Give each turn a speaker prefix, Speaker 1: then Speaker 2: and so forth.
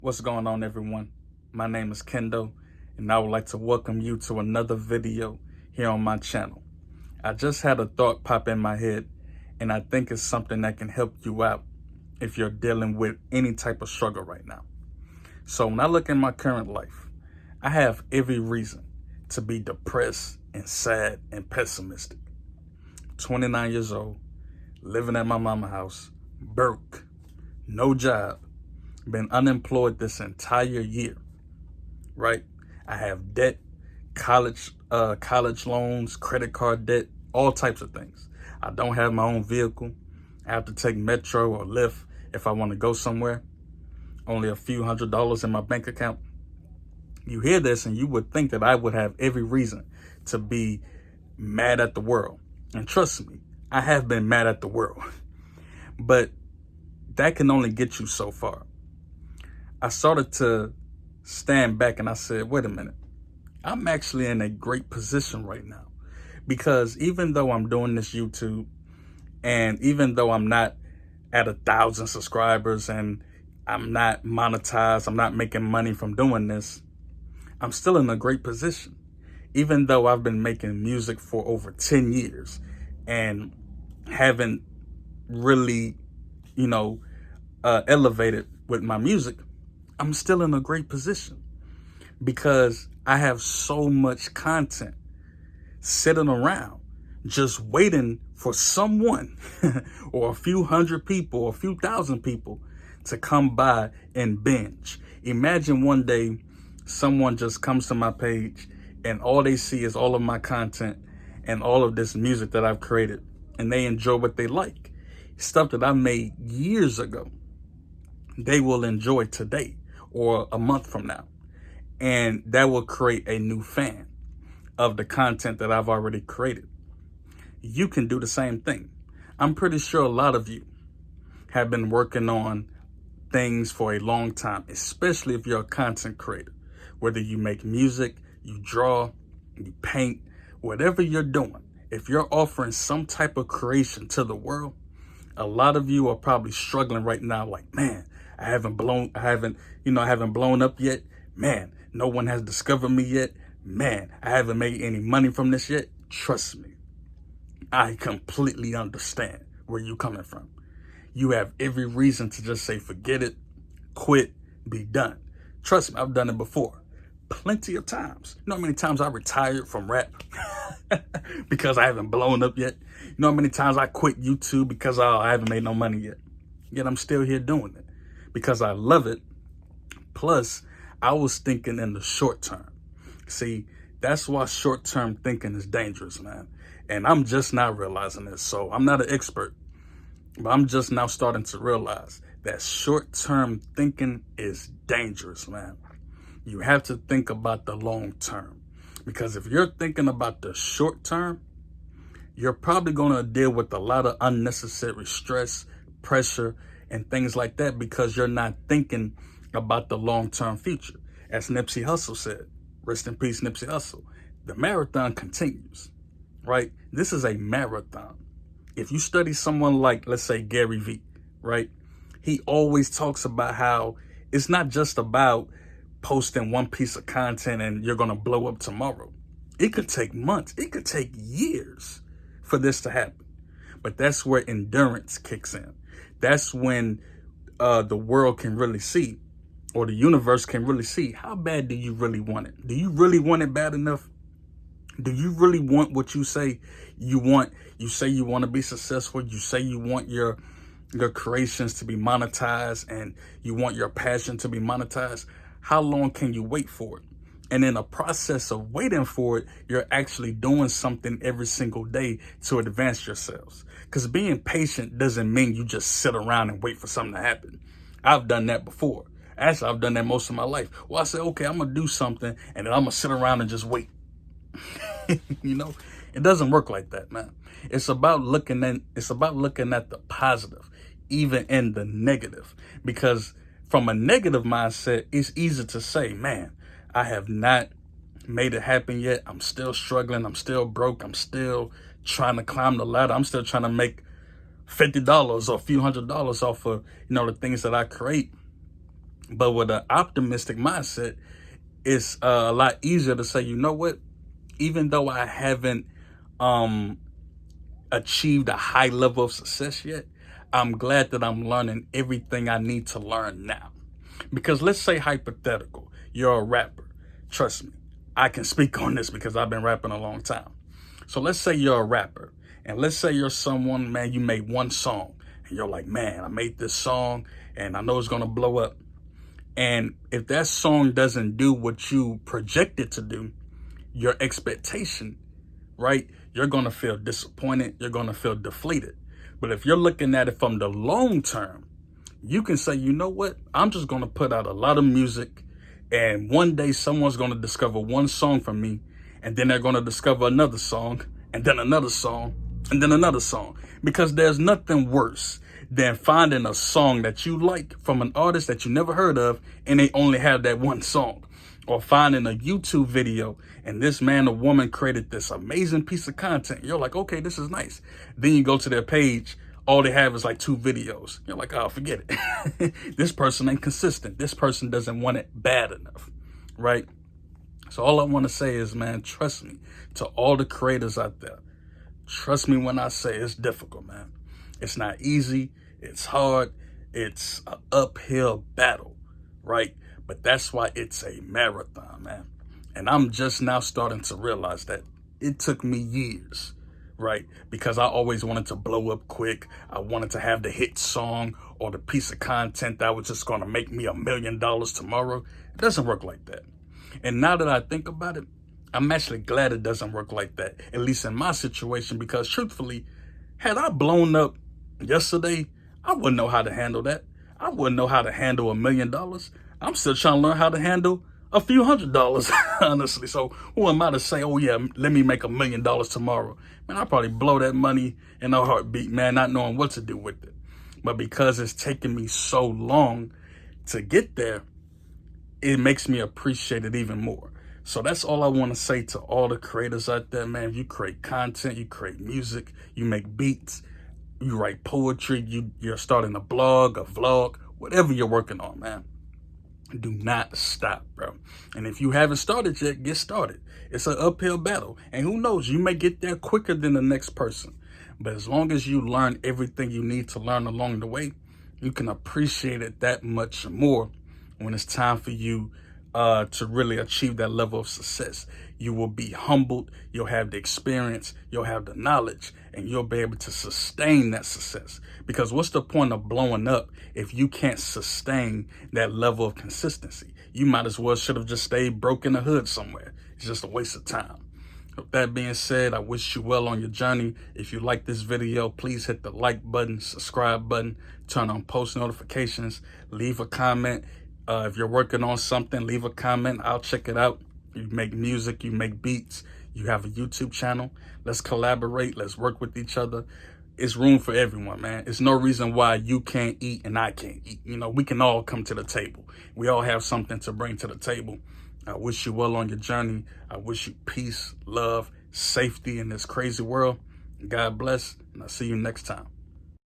Speaker 1: What's going on, everyone? My name is Kendo, and I would like to welcome you to another video here on my channel. I just had a thought pop in my head, and I think it's something that can help you out if you're dealing with any type of struggle right now. So when I look at my current life, I have every reason to be depressed and sad and pessimistic. 29 years old, living at my mama's house, broke, no job, been unemployed this entire year, right? I have debt, college loans, credit card debt, all types of things. I don't have my own vehicle. I have to take Metro or Lyft if I want to go somewhere. Only a few $100s in my bank account. You hear this and you would think that I would have every reason to be mad at the world. And trust me, I have been mad at the world. But that can only get you so far. I started to stand back and I said, wait a minute, I'm actually in a great position right now, because even though I'm doing this YouTube, and even though I'm not at 1,000 subscribers and I'm not monetized, I'm not making money from doing this, I'm still in a great position. Even though I've been making music for over 10 years and haven't really, elevated with my music, I'm still in a great position because I have so much content sitting around just waiting for someone or a few hundred people or a few thousand people to come by and binge. Imagine one day someone just comes to my page and all they see is all of my content and all of this music that I've created, and they enjoy what they like. Stuff that I made years ago, they will enjoy today or a month from now. And that will create a new fan of the content that I've already created. You can do the same thing. I'm pretty sure a lot of you have been working on things for a long time, especially if you're a content creator. Whether you make music, you draw, you paint, whatever you're doing, if you're offering some type of creation to the world, a lot of you are probably struggling right now like, man, I haven't blown up yet. Man, no one has discovered me yet. Man, I haven't made any money from this yet. Trust me, I completely understand where you're coming from. You have every reason to just say, forget it, quit, be done. Trust me, I've done it before. Plenty of times. You know how many times I retired from rap because I haven't blown up yet? You know how many times I quit YouTube because I haven't made no money yet? Yet I'm still here doing it because I love it. Plus, I was thinking in the short term. See, that's why short-term thinking is dangerous, man. And I'm just not realizing this. So I'm not an expert, but I'm just now starting to realize that short-term thinking is dangerous, man. You have to think about the long term, because if you're thinking about the short term, you're probably going to deal with a lot of unnecessary stress, pressure, and things like that because you're not thinking about the long-term future. As Nipsey Hussle said, rest in peace, Nipsey Hussle, the marathon continues, right? This is a marathon. If you study someone like, let's say, Gary Vee, right? He always talks about how it's not just about posting one piece of content and you're going to blow up tomorrow. It could take months. It could take years for this to happen. But that's where endurance kicks in. That's when the world can really see, or the universe can really see, how bad do you really want it? Do you really want it bad enough? Do you really want what you say you want? You say you want to be successful. You say you want your creations to be monetized and you want your passion to be monetized. How long can you wait for it? And in the process of waiting for it, you're actually doing something every single day to advance yourselves. Because being patient doesn't mean you just sit around and wait for something to happen. I've done that before. Actually, I've done that most of my life. Well, I say, okay, I'm going to do something and then I'm going to sit around and just wait. It doesn't work like that, man. It's about looking at the positive, even in the negative, because from a negative mindset, it's easy to say, man, I have not made it happen yet. I'm still struggling. I'm still broke. I'm still trying to climb the ladder. I'm still trying to make $50 or a few $100s off of, the things that I create. But with an optimistic mindset, it's a lot easier to say, you know what? Even though I haven't um, achieved a high level of success yet, I'm glad that I'm learning everything I need to learn now. Because let's say hypothetical, you're a rapper. Trust me, I can speak on this because I've been rapping a long time. So let's say you're a rapper, and let's say you're someone, man, you made one song, and you're like, man, I made this song, and I know it's gonna blow up. And if that song doesn't do what you projected to do, your expectation, right? You're going to feel disappointed. You're going to feel deflated. But if you're looking at it from the long term, you can say, you know what? I'm just going to put out a lot of music. And one day someone's going to discover one song from me. And then they're going to discover another song, and then another song, and then another song. Because there's nothing worse than finding a song that you like from an artist that you never heard of, and they only have that one song. Or finding a YouTube video and this man or woman created this amazing piece of content. You're like, okay, this is nice. Then you go to their page, all they have is like 2 videos. You're like, oh, forget it. This person ain't consistent. This person doesn't want it bad enough, right? So all I want to say is, man, trust me. To all the creators out there, trust me when I say it's difficult, man. It's not easy. It's hard. It's an uphill battle, right? But that's why it's a marathon, man. And I'm just now starting to realize that it took me years, right? Because I always wanted to blow up quick. I wanted to have the hit song or the piece of content that was just going to make me $1 million tomorrow. It doesn't work like that. And now that I think about it, I'm actually glad it doesn't work like that, at least in my situation, because truthfully, had I blown up yesterday, I wouldn't know how to handle that. I wouldn't know how to handle $1 million. I'm still trying to learn how to handle a few $100, honestly. So who am I to say, oh yeah, let me make $1 million tomorrow? Man, I'll probably blow that money in a heartbeat, man, not knowing what to do with it. But because it's taken me so long to get there, it makes me appreciate it even more. So that's all I want to say to all the creators out there, man. You create content, you create music, you make beats, you write poetry, you're starting a blog, a vlog, whatever you're working on, man. Do not stop, bro. And if you haven't started yet, get started. It's an uphill battle. And who knows, you may get there quicker than the next person. But as long as you learn everything you need to learn along the way, you can appreciate it that much more when it's time for you to really achieve that level of success. You will be humbled, you'll have the experience, you'll have the knowledge, and you'll be able to sustain that success. Because what's the point of blowing up if you can't sustain that level of consistency? You might as well should have just stayed broke in the hood somewhere. It's just a waste of time. With that being said, I wish you well on your journey. If you like this video, please hit the like button, subscribe button, turn on post notifications, leave a comment. If you're working on something, leave a comment. I'll check it out. You make music, you make beats, you have a YouTube channel. Let's collaborate. Let's work with each other. It's room for everyone, man. It's no reason why you can't eat and I can't eat. You know, we can all come to the table. We all have something to bring to the table. I wish you well on your journey. I wish you peace, love, safety in this crazy world. God bless, and I'll see you next time.